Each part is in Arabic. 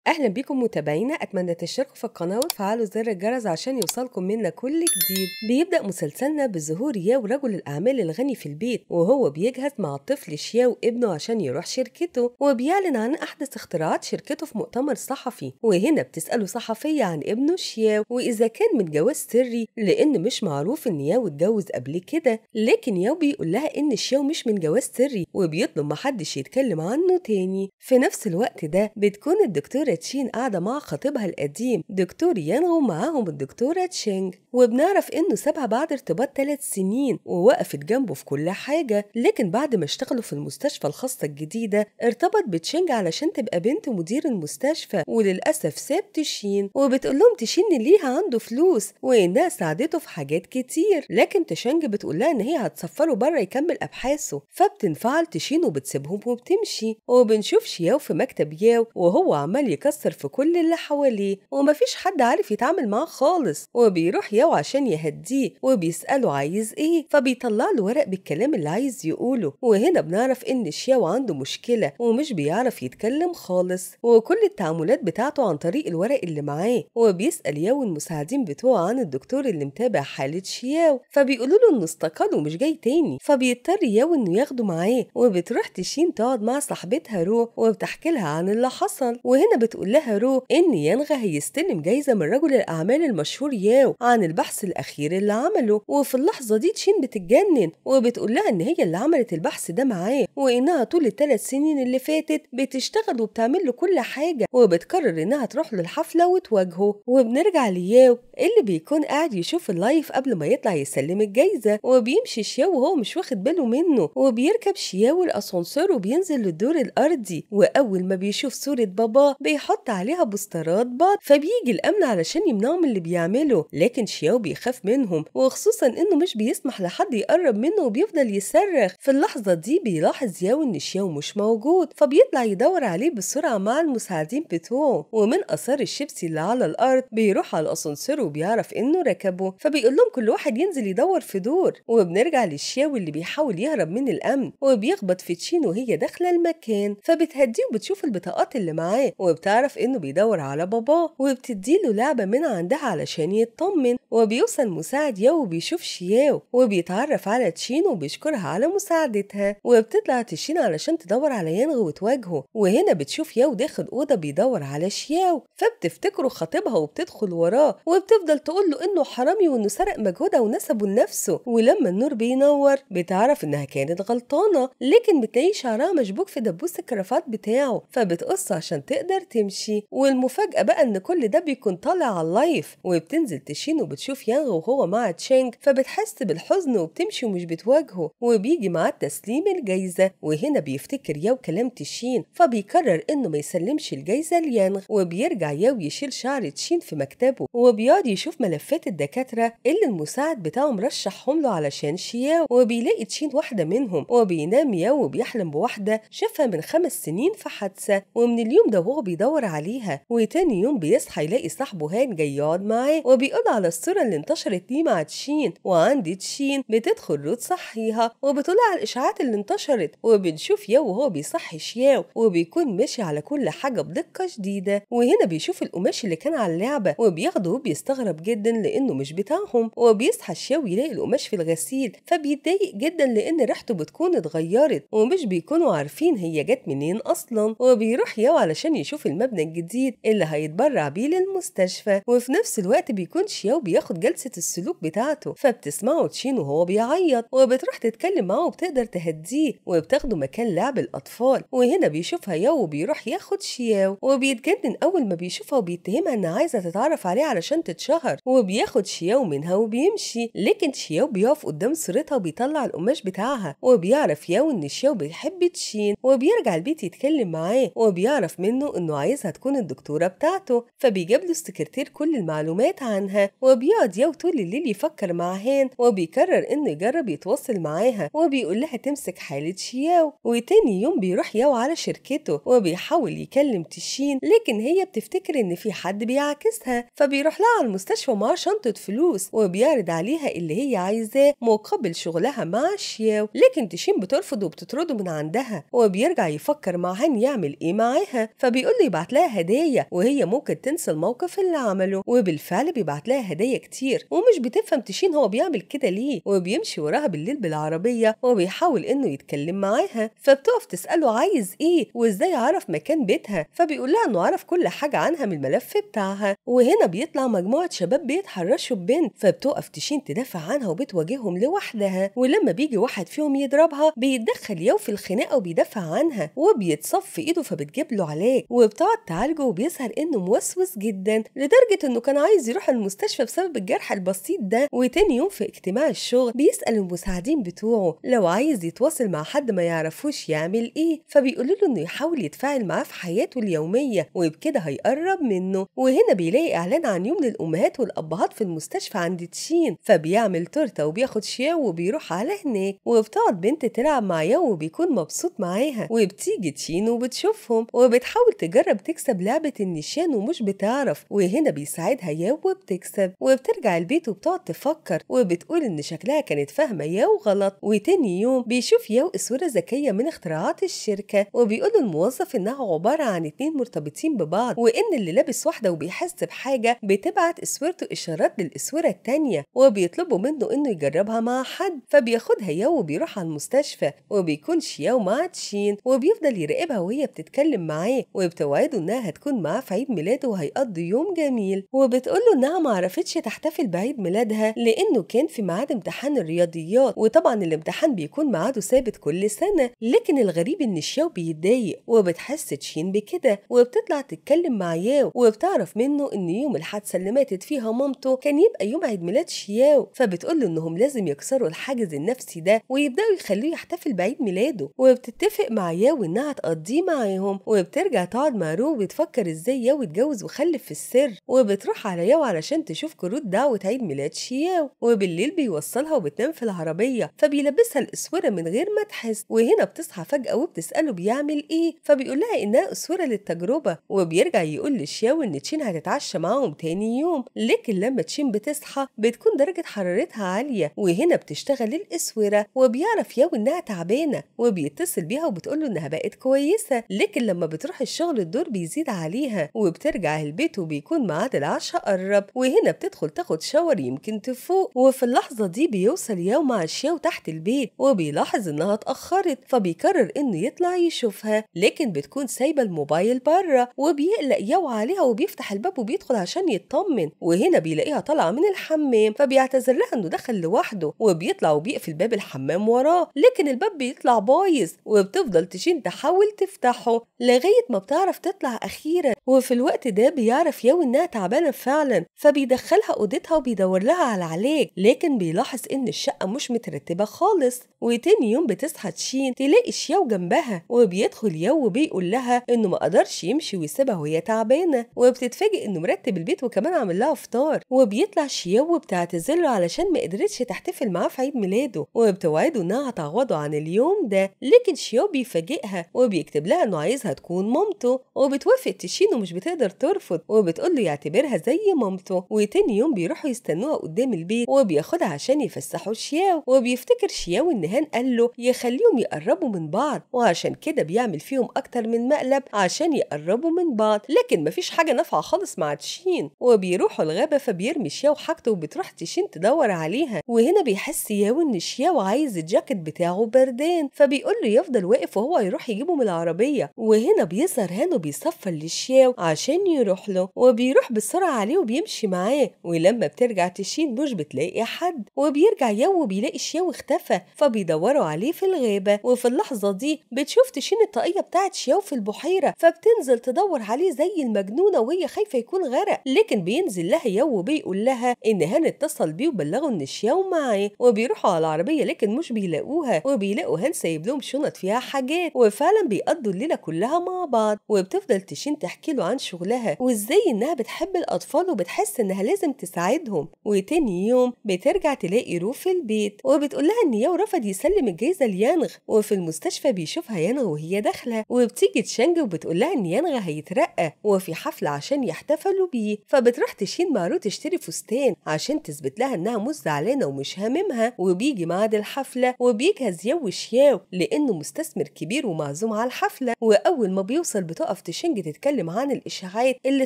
أهلا بيكم متابعينا، أتمنى تشتركوا في القناة وتفعلوا زر الجرس عشان يوصلكم منا كل جديد. بيبدأ مسلسلنا بظهور ياو رجل الأعمال الغني في البيت، وهو بيجهز مع الطفل شياو ابنه عشان يروح شركته، وبيعلن عن أحدث اختراعات شركته في مؤتمر صحفي. وهنا بتسأله صحفية عن ابنه شياو وإذا كان من جواز سري، لأن مش معروف إن ياو اتجوز قبل كده. لكن ياو بيقول لها إن شياو مش من جواز سري وبيطلب محدش يتكلم عنه تاني. في نفس الوقت ده بتكون الدكتورة تشين قاعدة مع خطيبها القديم دكتور يانغو، معاهم الدكتورة تشينج، وبنعرف إنه سابها بعد ارتباط 3 سنين ووقفت جنبه في كل حاجة. لكن بعد ما اشتغلوا في المستشفى الخاصة الجديدة ارتبط بتشينج علشان تبقى بنت مدير المستشفى، وللأسف ساب تشين وبتقول لهم تشين إن ليها عنده فلوس وإنها ساعدته في حاجات كتير. لكن تشينج بتقول لها إن هي هتسفره بره يكمل أبحاثه، فبتنفعل تشين وبتسيبهم وبتمشي. وبنشوف شياو في مكتب ياو وهو عمال يكسر في كل اللي حواليه ومفيش حد عارف يتعامل معاه خالص. وبيروح ياو عشان يهديه وبيسأله عايز ايه، فبيطلع له ورق بالكلام اللي عايز يقوله. وهنا بنعرف ان شياو عنده مشكلة ومش بيعرف يتكلم خالص، وكل التعاملات بتاعته عن طريق الورق اللي معاه. وبيسأل ياو المساعدين بتوعه عن الدكتور اللي متابع حالة شياو، فبيقولوا له انه استقال ومش جاي تاني، فبيضطر ياو انه ياخده معاه. وبتروح تشين تقعد مع صاحبتها رو وبتحكي لها عن اللي حصل. وهنا بتقول لها رو ان يانغا هيستلم جايزة من رجل الاعمال المشهور ياو عن البحث الاخير اللي عمله. وفي اللحظة دي تشين بتتجنن وبتقول لها ان هي اللي عملت البحث ده معاه، وانها طول ال3 سنين اللي فاتت بتشتغل وبتعمل له كل حاجة، وبتقرر انها تروح له الحفلة وتواجهه. وبنرجع لياو اللي بيكون قاعد يشوف اللايف قبل ما يطلع يسلم الجايزة، وبيمشي شياو وهو مش واخد باله منه، وبيركب شياو الاسانسير وبينزل للدور الارضي. واول ما بيشوف صورة باباه بيحط عليها بوسترات بعض، فبيجي الامن علشان يمنعهم اللي بيعمله. لكن شياو بيخاف منهم، وخصوصا انه مش بيسمح لحد يقرب منه وبيفضل يصرخ. في اللحظة دي بيلاحظ ياو ان شياو مش موجود، فبيطلع يدور عليه بسرعة مع المساعدين بتوعه. ومن اثار الشيبسي اللي على الارض بيروح على الاسانسير وبيعرف انه ركبه، فبيقول لهم كل واحد ينزل يدور في دور. وبنرجع للشياو اللي بيحاول يهرب من الامن وبيخبط في تشين وهي داخله المكان، فبتهديه وبتشوف البطاقات اللي معاه وبتعرف انه بيدور على باباه، وبتديله لعبه من عندها علشان يطمن. وبيوصل مساعد ياو وبيشوف شياو وبيتعرف على تشين وبيشكرها على مساعدتها. وبتطلع تشين علشان تدور على يانغو وتواجهه، وهنا بتشوف ياو داخل اوضه بيدور على شياو، فبتفتكره خطيبها وبتدخل وراه وبتفضل تقول له انه حرامي وانه سرق مجهودها ونسبه لنفسه. ولما النور بينور بتعرف انها كانت غلطانه، لكن بتلاقي شعرها مشبوك في دبوس الكرافات بتاعه، فبتقص عشان تقدر تمشي. والمفاجاه بقى ان كل ده بيكون طالع على اللايف. وبتنزل تشين وبتشوف يانغ وهو مع تشينج، فبتحس بالحزن وبتمشي ومش بتواجهه. وبيجي معاه تسليم الجايزه، وهنا بيفتكر ياو كلام تشين، فبيقرر انه ما يسلمش الجايزه ليانغ. وبيرجع ياو يشيل شعر تشين في مكتبه، وبيقعد يشوف ملفات الدكاتره اللي المساعد بتاعه مرشحهم له علشان شياو، وبيلاقي تشين واحده منهم. وبينام ياو وبيحلم بواحده شافها من 5 سنين في حادثه، ومن اليوم ده وهو بيدور عليها. وتاني يوم بيصحى يلاقي صاحبه هان جاي يقعد معاه، وبيقول على الصوره اللي انتشرت دي مع تشين. وعند تشين بتدخل رو تصحيها وبتقول على الاشاعات اللي انتشرت. وبنشوف ياو وهو بيصحي شياو وبيكون ماشي على كل حاجه بدقه شديده. وهنا بيشوف القماش اللي كان على اللعبه وبياخده وبيستغرب جدا لانه مش بتاعهم. وبيصحى شياو يلاقي القماش في الغسيل، فبيتضايق جدا لان ريحته بتكون اتغيرت ومش بيكونوا عارفين هي جت منين اصلا. وبيروح ياو علشان يشوف المبنى الجديد اللي هيتبرع بيه للمستشفى. وفي نفس الوقت بيكون شياو بياخد جلسه السلوك بتاعته، فبتسمعه تشين وهو بيعيط وبتروح تتكلم معاه وبتقدر تهديه وبتاخده مكان لعب الاطفال. وهنا بيشوفها ياو وبيروح ياخد شياو، وبيتجنن اول ما بيشوفها وبيتهمها انها عايزه تتعرف عليه علشان تتشهر. وبياخد شياو منها وبيمشي، لكن شياو بيقف قدام صورتها وبيطلع القماش بتاعها. وبيعرف ياو ان شياو بيحب تشين، وبيرجع البيت يتكلم معاه وبيعرف منه انه عايزها تكون الدكتوره بتاعته، فبيجيب له السكرتير كل المعلومات عنها. وبيقعد ياو طول الليل يفكر مع هان، وبيقرر انه يجرب يتواصل معاها وبيقول لها تمسك حاله شياو. وتاني يوم بيروح ياو على شركته وبيحاول يكلم تشين، لكن هي بتفتكر ان في حد بيعاكسها، فبيروح لها على المستشفى معاه شنطه فلوس وبيعرض عليها اللي هي عايزاه مقابل شغلها مع شياو. لكن تشين بترفض وبتطرده من عندها، وبيرجع يفكر مع هان يعمل ايه معاها، فبيقول له يبعت لها هدايا وهي ممكن تنسى الموقف اللي عمله. وبالفعل بيبعت لها هدايا كتير ومش بتفهم تشين هو بيعمل كده ليه، وبيمشي وراها بالليل بالعربية وبيحاول إنه يتكلم معاها. فبتقف تسأله عايز إيه وإزاي عرف مكان بيتها، فبيقول لها إنه عرف كل حاجة عنها من الملف بتاعها. وهنا بيطلع مجموعة شباب بيتحرشوا ببنت، فبتقف تشين تدافع عنها وبتواجههم لوحدها. ولما بيجي واحد فيهم يضربها بيتدخل ياو في الخناقة وبيدافع عنها وبيتصف في إيده فبتجيب له علاج وبتقعد تعالجه. وبيظهر إنه موسوس جدا لدرجة إنه كان عايز يروح المستشفى بسبب الجرح البسيط ده. وتاني يوم في اجتماع الشغل بيسأل المساعدين بتوعه لو عايز يتواصل مع حد ما يعرفوش يعمل إيه، فبيقولوا له إنه يحاول يتفاعل معاه في حياته اليومية وبكده هيقرب منه. وهنا بيلاقي إعلان عن يوم للأمهات والأبهات في المستشفى عند تشين، فبيعمل تورته وبياخد شياو وبيروح على هناك. وبتقعد بنت تلعب مع ياو وبيكون مبسوط معاها، وبتيجي تشين وبتشوفهم وبتحاول تجرب تكسب لعبة النشان ومش بتعرف. وهنا بيساعدها ياو وبتكسب، وبترجع البيت وبتقعد تفكر وبتقول إن شكلها كانت فاهمة ياو غلط. وتاني يوم بيشوف ياو اسورة ذكية من اختراعات الشركة، وبيقول الموظف إنها عبارة عن 2 مرتبطين ببعض، وإن اللي لابس واحدة وبيحس بحاجة بتبعت اسورته إشارات للاسورة التانية، وبيطلبوا منه إنه يجربها مع حد. فبياخدها ياو وبيروح على المستشفى، وبيكون شياو مع تشين وبيفضل يراقبها وهي بتتكلم معاه، وبتوعده إنها هتكون معاه في عيد ميلاده وهيقضي يوم جميل. وبتقوله إنها معرفتش تحتفل بعيد ميلادها لأنه كان في ميعاد امتحان الرياضيات، وطبعا الامتحان بيكون ميعاده ثابت كل سنة. لكن الغريب إن شياو بيتضايق وبتحس تشين بكده، وبتطلع تتكلم مع ياو وبتعرف منه إن يوم الحادثة اللي ماتت فيها مامته كان يبقى يوم عيد ميلاد شياو. فبتقوله إنهم لازم يكسروا الحاجز النفسي ده ويبدأوا يخلوه يحتفل بعيد ميلاده، وبتتفق مع ياو إنها تقضيه معاهم. وبترجع تقعد مع رو وبتفكر إزاي ياو يتجوز وخلف في السر، وبتروح على ياو علشان تشوف كروت دعوة عيد ميلاد شياو. وبالليل بيوصلها وبتنام في العربية، فبيلبسها الأسورة من غير ما تحس. وهنا بتصحى فجأة وبتسأله بيعمل إيه، فبيقول لها إنها أسورة للتجربة. وبيرجع يقول لشياو إن تشين هتتعشى معاهم تاني يوم. لكن لما تشين بتصحى بتكون درجة حرارتها عالية، وهنا بتشتغل الأسورة. وبيعرف ياو إنها تعبانة وبيتصل بيها وبتقوله إنها بقت كويسة. لكن لما بتروح الشغل الدور بيزيد عليها، وبترجع البيت وبيكون ميعاد العشاء قرب. وهنا بتدخل تاخد شاور يمكن تفوق. وفي اللحظة دي بيوصل ياو مع شياو تحت البيت، وبيلاحظ إنها اتأخرت، فبيقرر إنه يطلع يشوفها. لكن بتكون سايبة الموبايل بره، وبيقلق ياو عليها وبيفتح الباب وبيدخل عشان يطمن. وهنا بيلاقيها طالعة من الحمام، فبيعتذر لها إنه دخل لوحده، وبيطلع وبيقفل باب الحمام وراه. لكن الباب بيطلع بايظ، وبتفضل تشين تحاول تفتحه لغاية ما بتعرف تطلع أخيرا. وفي الوقت ده بيعرف ياو إنها تعبانة فعلا، فبيدخلها أوضتها وبيدور لها على علاج. لكن بيلاحظ إن الشقة مش مترتبة خالص. وتاني يوم بتصحى تشين تلاقي شياو جنبها، وبيدخل ياو وبيقول لها إنه ما قدرش يمشي ويسيبها وهي تعبانة. وبتتفاجئ إنه مرتب البيت وكمان عامل لها فطار. وبيطلع شياو وبتعتذر له علشان ما قدرتش تحتفل معاه في عيد ميلاده، وبتوعده إنها هتعوضه عن اليوم ده. لكن شياو بيفاجئها وبيكتب لها إنه عايزها تكون مامته، وبتوافق تشين ومش بتقدر ترفض، وبتقول له يعتبرها زي مامته. وتاني يوم بيروحوا يستنوها قدام البيت، وبياخدها عشان يفسحوا شياو. وبيفتكر شياو إن هان قال له يخليهم يقربوا من بعض، وعشان كده بيعمل فيهم أكتر من مقلب عشان يقربوا من بعض. لكن مفيش حاجة نافعة خالص مع تشين، وبيروحوا الغابة، فبيرمي شياو حاجته وبتروح تشين تدور عليها. وهنا بيحس ياو إن شياو عايز الجاكيت بتاعه بردان، فبيقول له يفضل واقف وهو يروح يجيبه من العربية. وهنا بيظهر هان وبيصفر لشياو عشان يروح له، وبيروح بسرعة عليه وبيمشي معاه. ولما بترجع تشين مش بتلاقي حد، وبيرجع ياو وبيلاقي شياو اختفى، فبيدوروا عليه في الغابة. وفي اللحظة دي بتشوف تشين الطاقية بتاعت شياو في البحيرة، فبتنزل تدور عليه زي المجنونة وهي خايفة يكون غرق. لكن بينزل لها ياو وبيقول لها إن هان اتصل بيه وبلغوا إن شياو معاه. وبيروحوا على العربية لكن مش بيلاقوها، وبيلاقوا هان سايب لهم شنط فيها حاجات، وفعلا بيقضوا الليلة كلها مع بعض. وبتفضل تشين تحكي له عن شغلها وإزاي إنها بتحب الأطفال وبتحس إنها لازم تساعدهم. وتاني يوم بترجع تلاقي رو في البيت، وبتقول لها إن ياو رفض يسلم الجايزة ليانغ. وفي المستشفى بيشوفها يانغ وهي داخلة، وبتيجي تشانج وبتقول لها إن يانغ هيترقى وفي حفلة عشان يحتفلوا بيه. فبتروح تشين مع رو تشتري فستان عشان تثبت لها إنها مش زعلانة ومش هاممها. وبيجي ميعاد الحفلة، وبيجهز ياو شياو لأنه مستثمر كبير ومعزوم على الحفلة. وأول ما بيوصل بتقف بتقف تشينج تتكلم عن الإشاعات اللي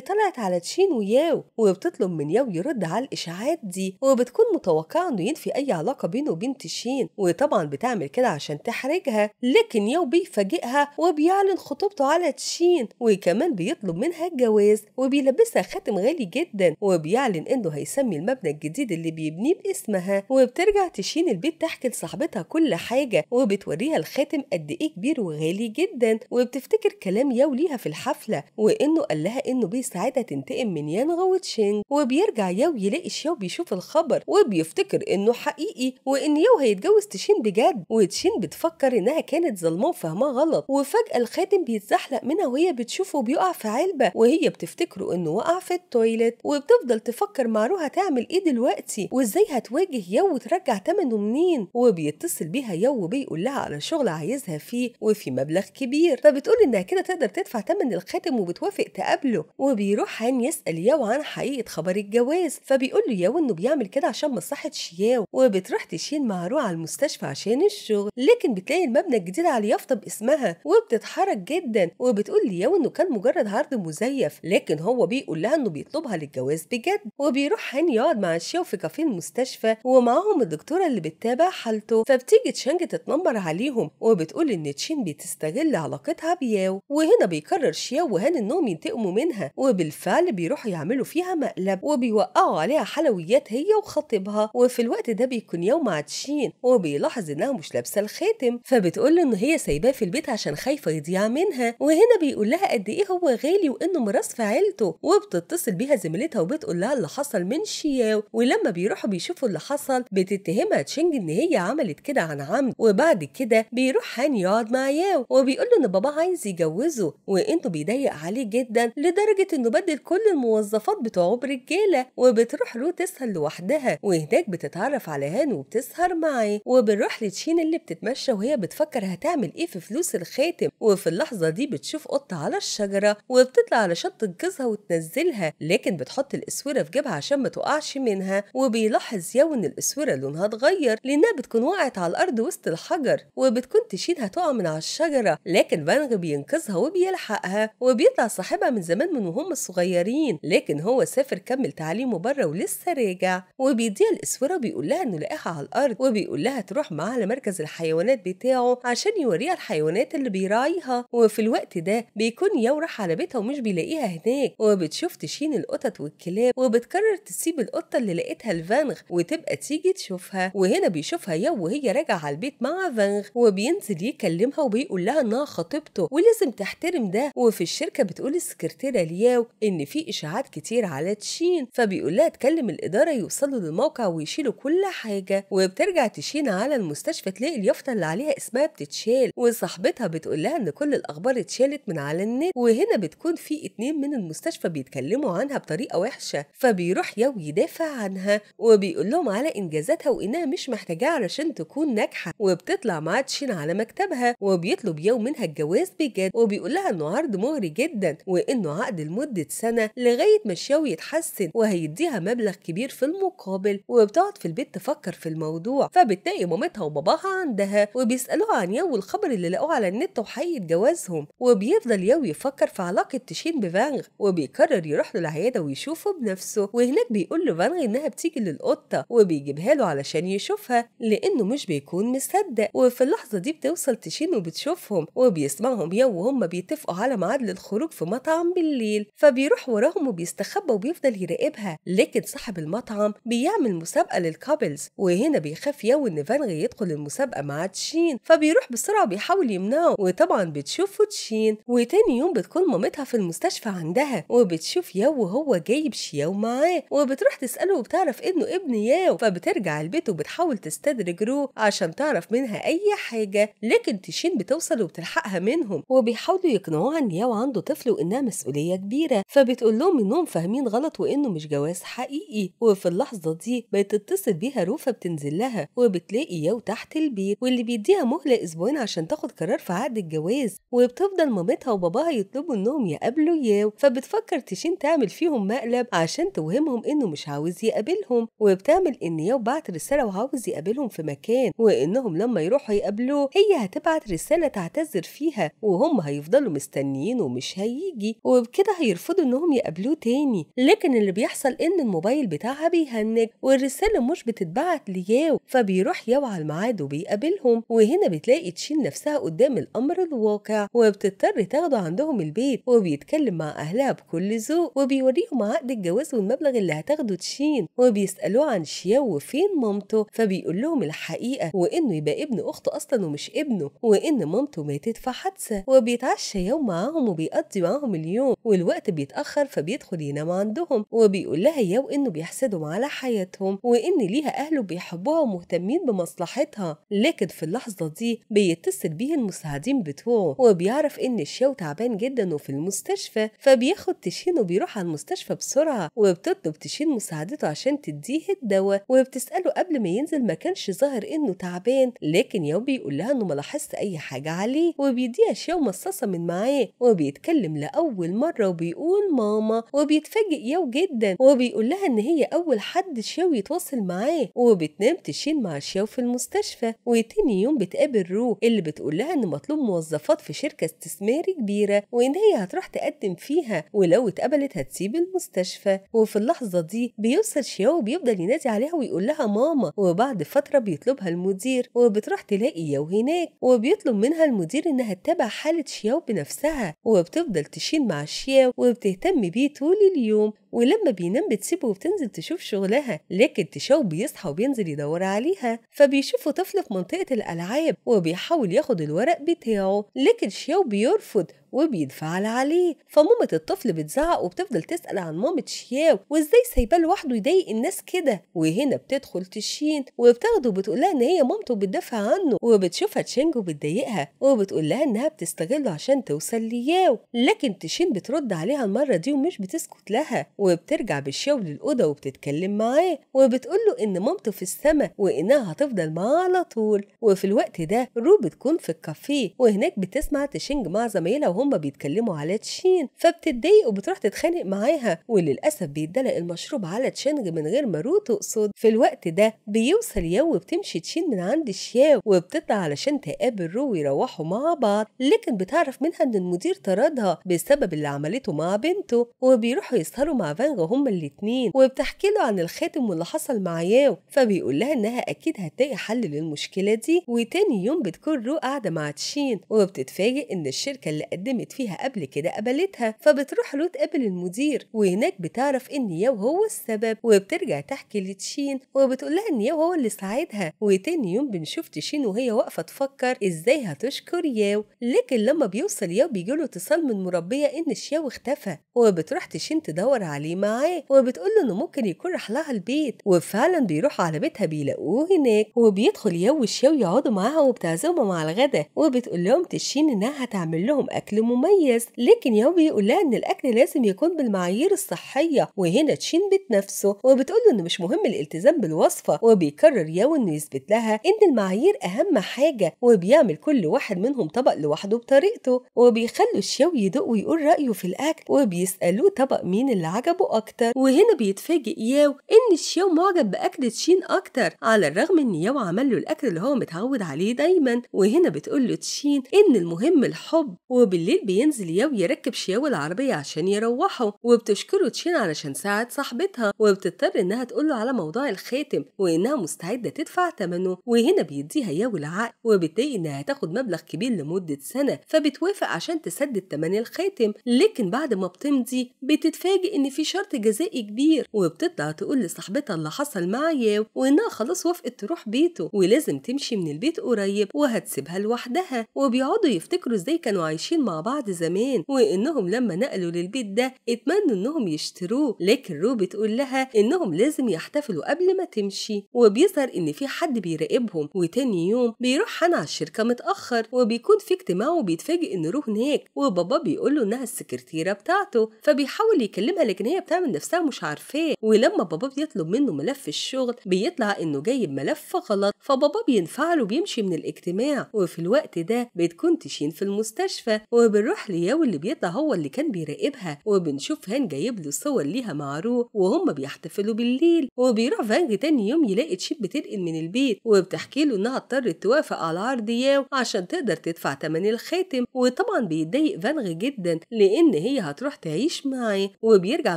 طلعت على تشين وياو، وبتطلب من ياو يرد على الإشاعات دي، وبتكون متوقعة إنه ينفي أي علاقة بينه وبين تشين، وطبعا بتعمل كده عشان تحرجها. لكن ياو بيفاجئها وبيعلن خطوبته على تشين، وكمان بيطلب منها الجواز، وبيلبسها خاتم غالي جدا، وبيعلن إنه هيسمي المبنى الجديد اللي بيبنيه باسمها. وبترجع تشين البيت تحكي لصاحبتها كل حاجة، وبتوريها الخاتم قد إيه كبير وغالي جدا، وبتفتكر كلام ياو ليها في الحفلة، وإنه قال لها إنه بيساعدها تنتقم من يانغ وتشينج. وبيرجع ياو يلاقي شياو بيشوف الخبر، وبيفتكر إنه حقيقي، وإن ياو هيتجوز تشين بجد. وتشين بتفكر إنها كانت ظلماه وفهماه غلط، وفجأة الخاتم بيتزحلق منها وهي بتشوفه بيقع في علبة، وهي بتفتكره إنه وقع في التويلت. وبتفضل تفكر مع روح هتعمل إيه دلوقتي، وإزاي هتواجه ياو وترجع تمنه منين. وبيتصل بيها ياو وبيقول لها على شغل عايزها فيه وفي مبلغ كبير، فبتقول إنها كده تقدر تدفع تمن الخاتم، وبتوافق تقابله. وبيروح هان يسأل ياو عن حقيقة خبر الجواز، فبيقول له ياو إنه بيعمل كده عشان مصلحة شياو. وبتروح تشين مع رو على المستشفى عشان الشغل، لكن بتلاقي المبنى الجديد على يافطة باسمها، وبتتحرك جدا، وبتقول لياو إنه كان مجرد عرض مزيف، لكن هو بيقول لها إنه بيطلبها للجواز بجد. وبيروح هان يقعد مع شياو في كافيه المستشفى، ومعاهم الدكتورة اللي بتتابع حالته. فبتيجي تشانج تتنمر عليهم، وبتقول إن تشين بتستغل علاقتها بياو. وهنا بيقرر شياو وهان إنهم ينتقموا منها، وبالفعل بيروحوا يعملوا فيها مقلب، وبيوقعوا عليها حلويات هي وخطيبها. وفي الوقت ده بيكون ياو مع تشين، وبيلاحظ إنها مش لابسة الخاتم، فبتقول له إن هي سايباه في البيت عشان خايفة يضيع منها. وهنا بيقول لها قد إيه هو غالي وإنه ميراث في عيلته. وبتتصل بيها زميلتها وبتقول لها اللي حصل من شياو، ولما بيروحوا بيشوفوا اللي حصل بتتهمها تشينج إن هي عملت كده عن عمد. وبعد كده بيروح هان يقعد مع ياو، وبيقول له إن باباه عايز يجوزه، وإنه بيضيق عليه جدا لدرجة إنه بدل كل الموظفات بتوعه برجالة. وبتروح له تسهر لوحدها، وهناك بتتعرف على هان وبتسهر معاه. وبنروح لتشين اللي بتتمشى وهي بتفكر هتعمل إيه في فلوس الخاتم، وفي اللحظة دي بتشوف قطة على الشجرة، وبتطلع علشان تنقذها وتنزلها، لكن بتحط الأسورة في جيبها عشان ما تقعش منها. وبيلاحظ ياو إن الأسورة لونها اتغير لأنها بتكون وقعت على الأرض وسط الحجر، وبتكون تشين هتقع من على الشجرة، لكن فانغ بينقذها وبيلحقها. وبيطلع صاحبها من زمان من وهم صغيرين، لكن هو سافر كمل تعليمه بره ولسه راجع. وبيديها الأسورة بيقول لها إنه لقاها على الأرض، وبيقول لها تروح معاه لمركز الحيوانات بتاعه عشان يوريها الحيوانات اللي بيراعيها. وفي الوقت ده بيكون ياو راح على بيتها ومش بيلاقيها هناك، وبتشوف تشين القطط والكلاب، وبتقرر تسيب القطة اللي لقيتها لفانغ وتبقى تيجي تشوفها. وهنا بيشوفها ياو وهي راجعة على البيت مع فانغ، وبينزل يكلمها وبيقول لها انها خطيبته ولازم تحترم ده. وفي الشركة بتقول السكرتيرة لياو ان في اشاعات كتير على تشين، فبيقول لها تكلم الإدارة يوصلوا للموقع ويشيلوا كل حاجة. وبترجع تشين على المستشفى تلاقي اليافطة اللي عليها اسمها بتتشال، وصاحبتها بتقول لها ان كل الأخبار اتشالت من على النت. وهنا بتكون في 2 من المستشفى بيتكلموا عنها بطريقة وحشة، فبيروح ياو يدافع عنها وبيقول لهم على إنجازاتها وإنها مش محتاجاها علشان تكون ناجحة. وبتطلع مع تشين على مكتبها وبيطلب ياو منها الجواز بجد، وبيقول لها إنه عرض مغري جدا وإنه عقد لمدة سنة لغاية ما شياو يتحسن، وهيديها مبلغ كبير في المقابل. وبتقعد في البيت تفكر في الموضوع، فبتلاقي مامتها وباباها عندها وبيسألوها عن ياو والخبر اللي لقوه على النت وحقيقة جوازهم. وبيفضل ياو يفكر في علاقة تشين بفانغ، وبيقرر يروح له العيادة ويشوفه بنفسه. وهناك بيقول له فانغ إنها بتيجي للقطة، وبيجيبها له علشان يشوفها لأنه مش بيكون مصدق. وفي اللحظة دي بتوصل تشين وبتشوفهم، وبيسمعهم ياو وهم بيتفقوا على ميعاد للخروج في مطعم بالليل، فبيروح وراهم وبيستخبى وبيفضل يراقبها. لكن صاحب المطعم بيعمل مسابقة للكابلز، وهنا بيخاف ياو إن فانغ يدخل المسابقة مع تشين، فبيروح بسرعة بيحاول يمنعه. وطبعا بتشوفه تشين. وتاني يوم بتكون مامتها في المستشفى عندها، وبتشوف ياو وهو جايب شياو معاه، وبتروح تسأله وبتعرف إنه ابن ياو، فبترجع البيت وبتحاول تستدرج رو عشان تعرف منها أي حاجة. لكن تشين بتوصل وبتلحقها منهم، وبيحاولوا يقنعوها إن ياو عنده طفل وإنها مسؤولية كبيرة، فبتقول لهم إنهم فاهمين غلط وإنه مش جواز حقيقي. وفي اللحظة دي بتتصل بيها رو، فبتنزل لها وبتلاقي ياو تحت البيت، واللي بيديها مهلة 2 أسبوع عشان تاخد قرار في عقد الجواز. وبتفضل مامتها وباباها يطلبوا إنهم يقابلوا ياو، فبتفكر تشين تعمل فيهم مقلب عشان توهمهم إنه مش عاوز يقابلهم. وبتعمل إن ياو بعت رسالة وعاوز يقابلهم في مكان، وإنهم لما يروحوا يقابلوه هي هتبعت رسالة تعتذر فيها، وهم هيفضلوا مستنيين مستنيين ومش هيجي، وبكده هيرفضوا انهم يقابلوه تاني. لكن اللي بيحصل ان الموبايل بتاعها بيهنج والرسالة مش بتتبعت لياو، فبيروح ياو على الميعاد وبيقابلهم. وهنا بتلاقي تشين نفسها قدام الامر الواقع وبتضطر تاخده عندهم البيت، وبيتكلم مع اهلها بكل ذوق وبيوريهم عقد الجواز والمبلغ اللي هتاخده تشين، وبيسألوه عن شياو وفين مامته، فبيقول لهم الحقيقة وانه يبقى ابن اخته اصلا ومش ابنه، وان مامته ماتت في حادثة. وبيتعشى ياو معاهم وبيقضي معاهم اليوم، والوقت بيتأخر فبيدخل ينام عندهم، وبيقول لها ياو انه بيحسدهم على حياتهم وان ليها اهله بيحبوها ومهتمين بمصلحتها. لكن في اللحظة دي بيتصل بيه المساعدين بتوعه وبيعرف ان شياو تعبان جدا وفي المستشفى، فبياخد تشين وبيروح على المستشفى بسرعة، وبتطلب تشين مساعدته عشان تديه الدواء، وبتسأله قبل ما ينزل ما كانش ظاهر انه تعبان، لكن ياو بيقول لها انه ما لاحظش اي حاجة عليه، وبيديها شياو مصاصة من معاه، وبيتكلم لأول مرة وبيقول ماما، وبيتفاجئ ياو جدا وبيقول لها ان هي اول حد شياو يتواصل معاه. وبتنام تشين مع شياو في المستشفى، وتاني يوم بتقابل رو اللي بتقول لها ان مطلوب موظفات في شركة استثماري كبيرة وان هي هتروح تقدم فيها، ولو اتقبلت هتسيب المستشفى. وفي اللحظة دي بيوصل شياو وبيفضل ينادي عليها ويقول لها ماما، وبعد فترة بيطلبها المدير وبتروح تلاقي ياو هناك، وبيطلب منها المدير انها تتابع حالة شياو بنفسها، وبتفضل تشين مع شياو وبتهتم بيه طول اليوم، ولما بينام بتسيبه وبتنزل تشوف شغلها. لكن تشاو بيصحى وبينزل يدور عليها، فبيشوفوا طفل في منطقة الألعاب وبيحاول ياخد الورق بتاعه، لكن شياو بيرفض وبيتفعل عليه. فمامة الطفل بتزعق وبتفضل تسأل عن مامة شياو وازاي سايباه لوحده يضايق الناس كده. وهنا بتدخل تشين وبتاخده وبتقولها ان هي مامته بتدافع عنه، وبتشوفها تشينج وبتضايقها وبتقول لها انها بتستغله عشان توصل لياو. لكن تشين بترد عليها المرة دي ومش بتسكت لها، وبترجع بالشاو للأوضة وبتتكلم معاه وبتقول له ان مامته في السما وانها هتفضل معاه على طول. وفي الوقت ده رو بتكون في الكافيه وهناك بتسمع تشينج مع زمايلها وهم بيتكلموا على تشين، فبتتضايق وبتروح تتخانق معاها، وللأسف بيدلق المشروب على تشينج من غير ما رو تقصد. في الوقت ده بيوصل ياو وبتمشي تشين من عند الشاو وبتطلع علشان تقابل رو ويروحوا مع بعض، لكن بتعرف منها ان المدير طردها بسبب اللي عملته مع بنته، وبيروحوا يسهروا مع فانغ هما الاتنين، وبتحكي له عن الخاتم واللي حصل مع ياو، فبيقول لها انها اكيد هتلاقي حل للمشكلة دي. وتاني يوم بتكون رو قاعدة مع تشين وبتتفاجئ ان الشركة اللي قدمت فيها قبل كده قبلتها، فبتروح رو تقابل المدير، وهناك بتعرف ان ياو هو السبب، وبترجع تحكي لتشين وبتقول لها ان ياو هو اللي ساعدها. وتاني يوم بنشوف تشين وهي واقفة تفكر ازاي هتشكر ياو، لكن لما بيوصل ياو بيجيله اتصال من مربية ان شياو اختفى، وبتروح تشين تدور عليه معاه وبتقول له انه ممكن يكون راح لها البيت، وفعلا بيروحوا على بيتها بيلاقوه هناك، وبيدخل ياو وشياو يقعدوا معاها وبتعزمهم على الغدا، وبتقول لهم تشين انها هتعمل لهم اكل مميز، لكن ياو بيقول لها ان الاكل لازم يكون بالمعايير الصحيه. وهنا تشين بتنافسه وبتقول له انه مش مهم الالتزام بالوصفه، وبيقرر ياو انه يثبت لها ان المعايير اهم حاجه، وبيعمل كل واحد منهم طبق لوحده بطريقته، وبيخلوا الشاو يدوق ويقول رايه في الاكل، وبيسالوه طبق مين اللي عجبه اكتر. وهنا بيتفاجئ ياو ان الشاو معجب باكل تشين اكتر، على الرغم ان ياو عمل له الاكل اللي هو متعود عليه دايما. وهنا بتقول له تشين ان المهم الحب، وبالليل بينزل ياو يركب شياو العربيه عشان يروحوا، وبتشكره تشين علشان ساعد صاحبتها، وبتضطر انها تقول له على موضوع الخاتم وانها مستعده تدفع ثمنه. وهنا بيديها ياو العقد وبتضايق انها تاخد مبلغ كبير لمده سنه، فبتوافق عشان تسدد ثمن الخاتم، لكن بعد ما بتمضي بتتفاجئ ان في شرط جزائي كبير، وبتطلع تقول لصاحبتها اللي حصل مع ياو وانها خلاص وافقت تروح بيته ولازم تمشي من البيت قريب وهتسيبها لوحدها. وبيقعدوا يفتكروا ازاي كانوا عايشين مع بعض زمان، وانهم لما نقلوا للبيت ده اتمنوا انهم يشتروه، لكن رو بتقول لها انهم لازم يحتفلوا قبل ما تمشي. وبيظهر ان في حد بيراقبهم، وتاني يوم بيروح حان على الشركه متاخر وبيكون في اجتماع، وبيتفاجئ ان رو هناك، وبابا بيقول له انها السكرتيره بتاعته، فبيحاول يكلمها لكن هي بتعمل نفسها مش عارفاه. ولما بابا بيطلب منه ملف الشغل بيطلع انه جايب ملف غلط، فبابا بينفعل وبيمشي من الاجتماع. وفي الوقت ده بتكون تشين في المستشفى وبنروح لياو اللي بيطلع هو اللي كان بيراقبها، وبنشوف هان جايب له صور ليها مع رو وهم بيحتفلوا بالليل. وبيروح فانج تاني يوم يلاقي تشين بتنقل من البيت وبتحكي له انها اضطرت توافق على عرض ياو عشان تقدر تدفع تمن الخاتم. وطبعا بيتضايق فانغ جدا لان هي هتروح تعيش معاه. وبيرجع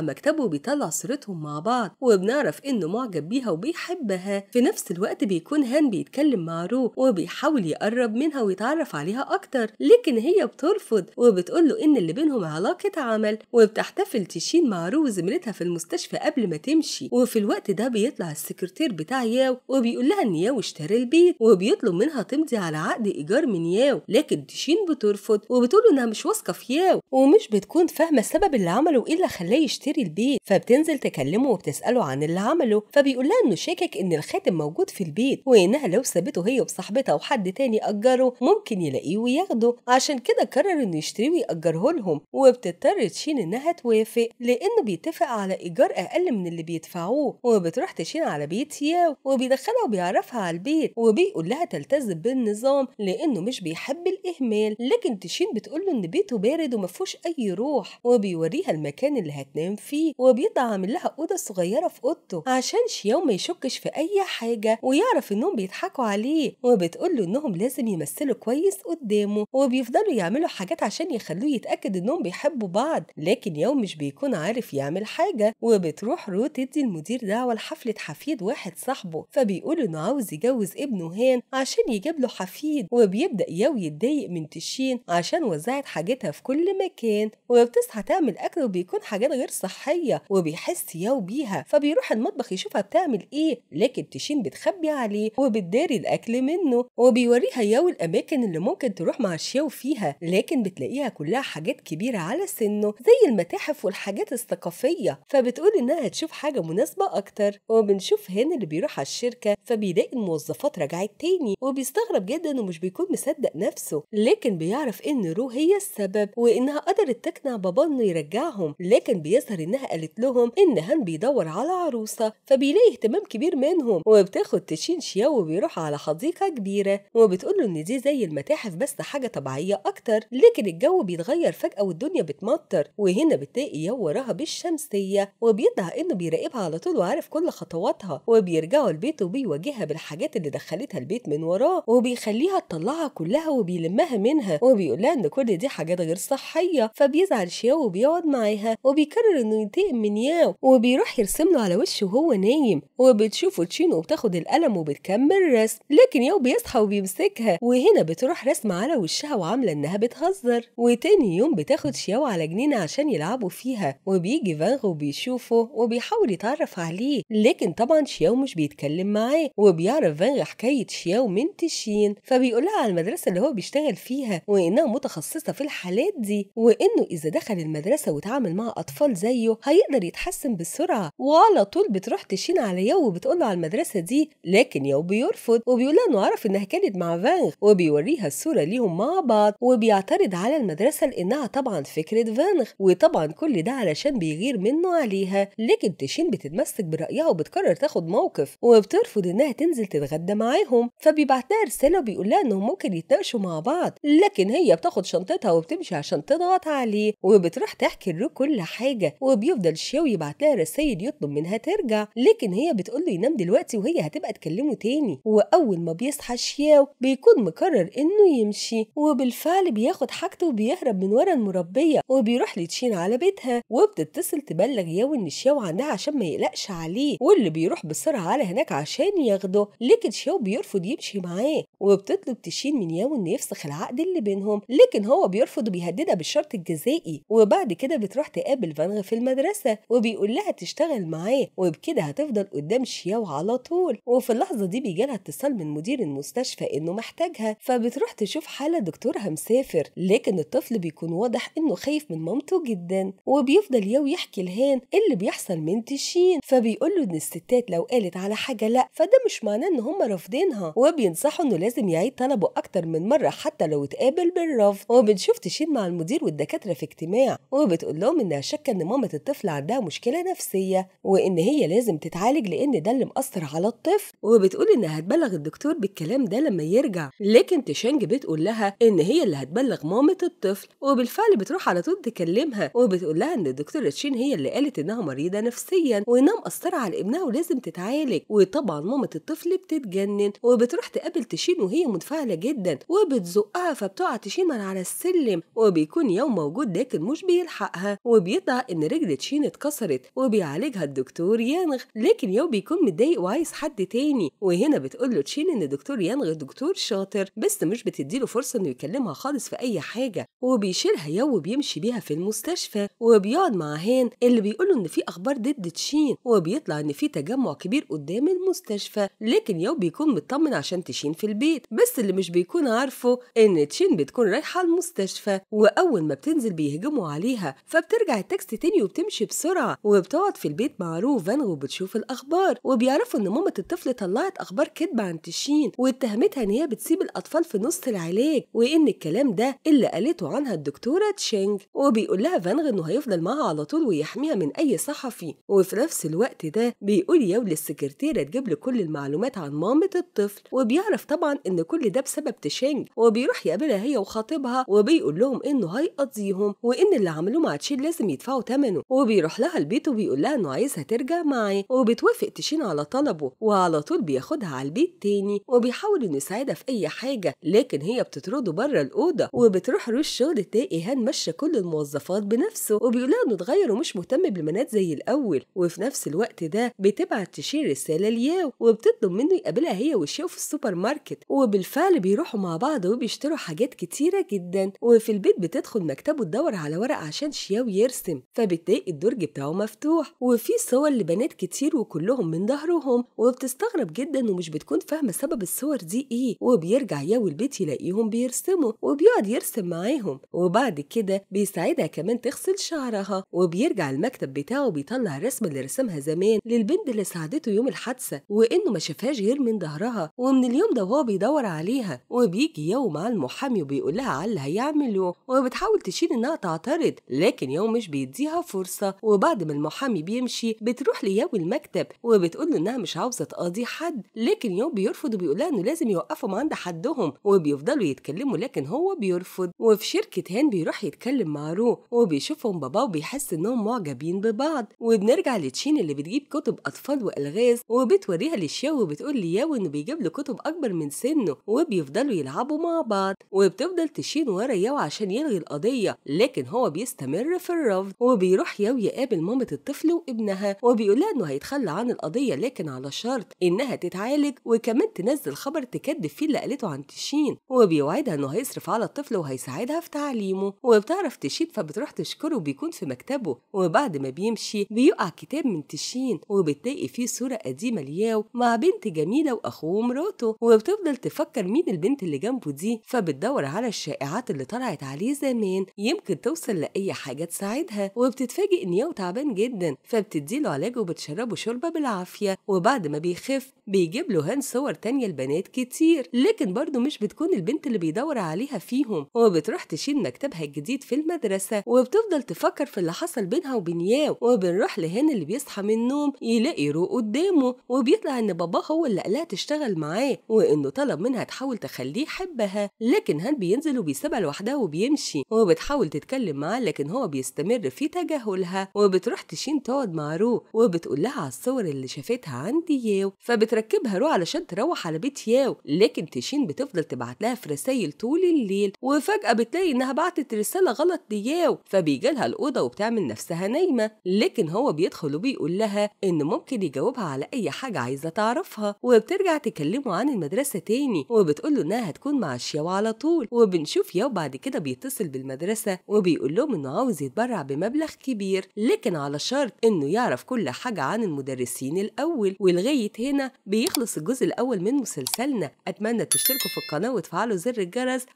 مكتبه وبيطلع صورتهم مع بعض وبنعرف انه معجب بيها وبيحبها. في نفس الوقت بيكون هان بيتكلم مع رو وبيحاول يقرب منها ويتعرف عليها اكتر، لكن هي بترفض وبتقول له ان اللي بينهم علاقة عمل. وبتحتفل تشين مع رو وزميلتها في المستشفى قبل ما تمشي. وفي الوقت ده بيطلع السكرتير بتاع ياو وبيقول لها ان ياو اشترى البيت وبيطلب منها تمضي على عقد ايجار من ياو، لكن تشين بترفض وبتقول انها مش واثقه في ياو ومش بتكون فاهمه السبب اللي عمله ايه اللي خلاه يشتري البيت. فبتنزل تكلمه وبتساله عن اللي عمله، فبيقول لها انه شاكك ان الخاتم موجود في البيت وانها لو سابته هي وصاحبتها وحد تاني اجره ممكن يلاقيه وياخده، عشان كده قرر انه يشتريه ويأجره لهم. وبتضطر تشين انها توافق لانه بيتفق على ايجار اقل من اللي بيدفعوه. وبتروح تشين على بيت ياو وبيدخلها وبيعرفها على البيت وبيقول لها تلتزم بالنظام لانه مش بيحب الاهمال. لكن تشين بتقول له ان بيته بارد ومفيهوش اي روح، وبيوريها المكان اللي هتنام فيه وبيطلع عامل لها اوضه صغيره في اوضته عشان شياو ما يشكش في اي حاجه ويعرف انهم بيضحكوا عليه. وبتقول له انهم لازم يمثلوا كويس قدامه وبيفضلوا يعملوا حاجات عشان يخلوه يتاكد انهم بيحبوا بعض، لكن ياو مش بيكون عارف يعمل حاجه. وبتروح رو تدي المدير دعوه لحفله حفيد واحد صاحبه، فبيقول انه عاوز يجوز ابنه هان عشان يجيب له حفيد. وبيبدا ياو يتضايق من تشين عشان وزعت حاجتها في كل مكان وبتصحى تعمل اكل وبيكون حاجات غير صحيه وبيحس ياو بيها، فبيروح المطبخ يشوفها بتعمل ايه، لكن تشين بتخبي عليه وبتداري الاكل منه. وبيوريها ياو الاماكن اللي ممكن تروح مع شياو فيها، لكن بتلاقيها كلها حاجات كبيره على سنه زي المتاحف والحاجات الثقافيه، فبتقول انها هتشوف حاجه مناسبه اكتر. وبنشوف هان اللي بيروح على الشركه فبيلاقي الموظفات رجعت تاني وبيستغرب جدا ومش بيكون مصدق نفسه، لكن بيعرف ان رو هي السبب وانها قدرت تقنع بابا انه يرجعهم. لكن بيظهر انها قالت لهم ان هان بيدور على عروسه، فبيلاقي اهتمام كبير منهم. وبتاخد تشين شياو وبيروح على حديقه كبيره وبتقول له ان دي زي المتاحف بس حاجه طبيعيه اكتر، لكن الجو بيتغير فجاه والدنيا بتمطر. وهنا بتلاقي ياو وراها بالشمسيه وبيطلع انه بيراقبها على طول وعارف كل خطواتها. وبيرجعوا البيت وبيواجهها بالحاجات اللي دخلتها البيت من وراه وبيخليها تطلعها كلها وبيلمها منها وبيقول لها ان كل دي حاجات غير صحيه. فبيزعل شياو وبيقعد معاها وبيقرر انه ينتقم من ياو وبيروح يرسم له على وشه وهو نايم. وبتشوفه تشين وبتاخد القلم وبتكمل رسم، لكن ياو بيصحى وبيمسكها وهنا بتروح رسمه على وشها وعامله انها بتهزر. وتاني يوم بتاخد شياو على جنينه عشان يلعبوا فيها وبيجي فانغ وبيشوفه وبيحاول يتعرف عليه، لكن طبعا شياو مش بيتكلم معاه. وبيعرف فانغ حكايه شياو من تشين فبيقولها على المدرسه اللي هو بيشتغل فيها وانها متخصصه في الحالات دي وانه اذا دخل المدرسه وتعامل مع اطفال زيه هيقدر يتحسن بسرعه. وعلى طول بتروح تشين على ياو وبتقول له على المدرسه دي، لكن ياو بيرفض وبيقول لها انه عرف انها كانت مع فانغ وبيوريها الصوره ليهم مع بعض وبيعترض على المدرسه لانها طبعا فكره فانغ، وطبعا كل ده علشان بيغير منه عليها. لكن تشين بتتمسك برايها وبتقرر تاخد موقف وبترفض انها تنزل تتغدى معاهم. فبيبعت لها رساله وبيقول لها انهم ممكن يتناقشوا مع بعض، لكن هي بتاخد شنطتها وبتمشي عشان تضغط عليه وبتروح تحكي له كل حاجه. وبيفضل شياو يبعت لها رسائل يطلب منها ترجع، لكن هي بتقول له ينام دلوقتي وهي هتبقى تكلمه تاني. واول ما بيصحى شياو بيكون مقرر انه يمشي وبالفعل بياخد حاجته وبيهرب من ورا المربيه وبيروح لتشين على بيتها وبتتصل تبلغ ياو ان شياو عندها عشان ما يقلقش عليه، واللي بيروح بسرعه على هناك عشان ياخده، لكن شياو بيرفض يمشي معاه. وبتطلب تشين من ياو انه يفسخ العقد اللي بينهم، لكن هو بيرفض وبيهددها بالشرط الجزائي. وبعد كده بتروح تقابل فانغ في المدرسه وبيقول لها تشتغل معاه وبكده هتفضل قدام شياو على طول. وفي اللحظه دي بيجالها اتصال من مدير المستشفى انه محتاجها، فبتروح تشوف حاله دكتورها مسافر، لكن الطفل بيكون واضح انه خايف من مامته جدا. وبيفضل ياو يحكي لهان اللي بيحصل من تشين، فبيقول له ان الستات لو قالت على حاجه لا فده مش معناه ان هم رافضينها، وبينصحوا انه لازم يعيد طلبه اكتر من مره حتى لو اتقابل بالرفض. وبنشوف تشين مع المدير والدكاتره في اجتماع وبتقول لهم انها شاكه ان مامه الطفل عندها مشكله نفسيه وان هي لازم تتعالج لان ده اللي مأثر على الطفل، وبتقول انها هتبلغ الدكتور بالكلام ده لما يرجع. لكن تشانج بتقول لها ان هي اللي هتبلغ مامة الطفل، وبالفعل بتروح على طول تكلمها وبتقول لها إن الدكتورة تشين هي اللي قالت إنها مريضة نفسيا وإنها مأثرة على ابنها ولازم تتعالج. وطبعا مامة الطفل بتتجنن وبتروح تقابل تشين وهي منفعلة جدا وبتزقها، فبتقع تشين من على السلم وبيكون يوم موجود لكن مش بيلحقها، وبيطلع إن رجل تشين اتكسرت وبيعالجها الدكتور يانغ، لكن يو بيكون متضايق وعايز حد تاني. وهنا بتقول له تشين إن الدكتور يانغ دكتور شاطر بس مش بتديله فرصة إنه يكلمها خالص في أي حاجة، وبيشيلها يو وبيمشي بيها في المستشفى وبيقعد مع هان اللي بيقوله إن في أخبار ضد تشين، وبيطلع إن في تجمع كبير قدام المستشفى، لكن يو بيكون مطمن عشان تشين في البيت، بس اللي مش بيكون عارفه إن تشين بتكون رايحة المستشفى، وأول ما بتنزل بيهجموا عليها فبترجع التاكسي تاني وبتمشي بسرعة وبتقعد في البيت مع رو فان وبتشوف الأخبار، وبيعرفوا إن مامة الطفل طلعت أخبار كدبة عن تشين واتهمتها إن هي بتسيب الأطفال في نص العلاج، وإن الكلام ده اللي قالته عنها الدكتورة تشينج، وبيقول لها فانغ إنه هيفضل معاها على طول ويحميها من أي صحفي. وفي نفس الوقت ده بيقول يو للسكرتيرة تجيب له كل المعلومات عن مامة الطفل، وبيعرف طبعا إن كل ده بسبب تشينج، وبيروح يقابلها هي وخطيبها وبيقول لهم إنه هيقضيهم وإن اللي عملوه مع تشين لازم يدفعوا ثمنه، وبيروح لها البيت وبيقول لها إنه عايزها ترجع معاه، وبتوافق تشين على طلبه وعلى طول بياخدها على البيت تاني وبيحاول إنه يساعدها في أي حاجة، لكن هي بتطرده بره الأوضة، وبتروح روش الشغل تلاقي هان ماشية كل الموظفات بنفسه وبيقول لها إنه اتغير ومش مهتم بالبنات زي الأول. وفي نفس الوقت ده بتبعت تشين رسالة لياو وبتطلب منه يقابلها هي وشيو في السوبر ماركت، وبالفعل بيروحوا مع بعض وبيشتروا حاجات كتيرة جدا. وفي البيت بتدخل مكتبه تدور على ورق عشان شياو يرسم، فبتلاقي الدرج بتاعه مفتوح وفي صور لبنات كتير وكلهم من ظهرهم، وبتستغرب جدا ومش بتكون فاهمة سبب الصور دي ايه، وبيرجع ياو البيت يلاقيهم بيرسموا وبيقعد يرسم معاهم، وبعد كده بيساعدها كمان تغسل شعرها، وبيرجع المكتب بتاعه بيطلع الرسمة اللي رسمها زمان للبنت اللي ساعدته يوم الحادثة وانه ما شافهاش غير من ظهرها، ومن اليوم ده وهو بيدور عليها. وبيجي ياو مع المحامي وبيقول لها على اللي هيعمله، وبتحاول تشيل انها تعترض لكن ياو مش بيديها فرصة، وبعد ما المحامي بيمشي بتروح لياو المكتب وبتقول له انها مش عاوزة تقاضي حد، لكن ياو بيرفض وبيقول لها انه لازم يوقفهم عند حدهم، وبيفضلوا يتكلموا لكن هو بيرفض. وفي شركة هان بيروح يتكلم مع رو وبيشوفهم باباه وبيحس انهم معجبين ببعض، وبنرجع لتشين اللي بتجيب كتب اطفال والغاز وبتوريها لشياو وبتقول لياو انه بيجيب له كتب اكبر من سنه، وبيفضلوا يلعبوا مع بعض، وبتفضل تشين ورا ياو عشان يلغي القضية لكن هو بيستمر في الرفض، وبيروح ياو يقابل مامة الطفل وابنها وبيقول لها انه هيتخلى عن القضية لكن على شرط انها تتعالج وكمان تنزل خبر تكذب فيه اللي قالته عن تشين، وبيوعدها انه هيصرف على الطفل وهيساعدها في تعليمه، وبتعرف تشين فبتروح تشكره وبيكون في مكتبه، وبعد ما بيمشي بيقع كتاب من تشين وبتلاقي فيه صورة قديمة لياو مع بنت جميلة واخوه ومراته، وبتفضل تفكر مين البنت اللي جنبه دي، فبتدور على الشائعات اللي طلعت عليه زمان يمكن توصل لأي حاجة تساعدها، وبتتفاجئ ان ياو تعبان جدا فبتديله علاج وبتشربه شوربة بالعافية، وبعد ما بيخف بيجيب له هان صور تانية لبنات كتير لكن برضه مش بتكون البنت اللي بيدور عليها فيهم، وبتروح تشيل مكتبها الجديد في المدرسة وبتفضل تفكر في اللي حصل بينها وبين ياو، وبنروح لهان اللي بيصحى من النوم يلاقي رو قدامه وبيطلع ان باباه هو اللي قالها تشتغل معاه وانه طلب منها تحاول تخليه يحبها، لكن هان بينزل وبيسيبها لوحدها وبيمشي، وبتحاول تتكلم معاه لكن هو بيستمر في تجاهلها، وبتروح تشين تقعد مع رو وبتقول لها على الصور اللي شافتها عند ياو، فبتركبها رو علشان تروح على بيت ياو، لكن تشين بتفضل تبعت لها في رسايل طول الليل، وفجأة بتلاقي انها بعتت رسالة غلط لياو، فبيجي لها الأوضة وبتعمل نفسها نايمة، لكن هو بيدخل وبيقول لها ان ممكن يجاوبها على اي حاجة عايزة تعرفها، وبترجع تكلمه عن المدرسة تاني وبتقول له انها هتكون مع شياو على طول، وبنشوف ياو بعد كده بيتصل بالمدرسة وبيقول لهم انه عاوز يتبرع بمبلغ كبير لكن على شرط انه يعرف كل حاجة عن المدرسين الأول. ولغاية هنا بيخلص الجزء الأول من مسلسلنا، أتمنى تشتركوا في القناة وتفعلوا زر الجرس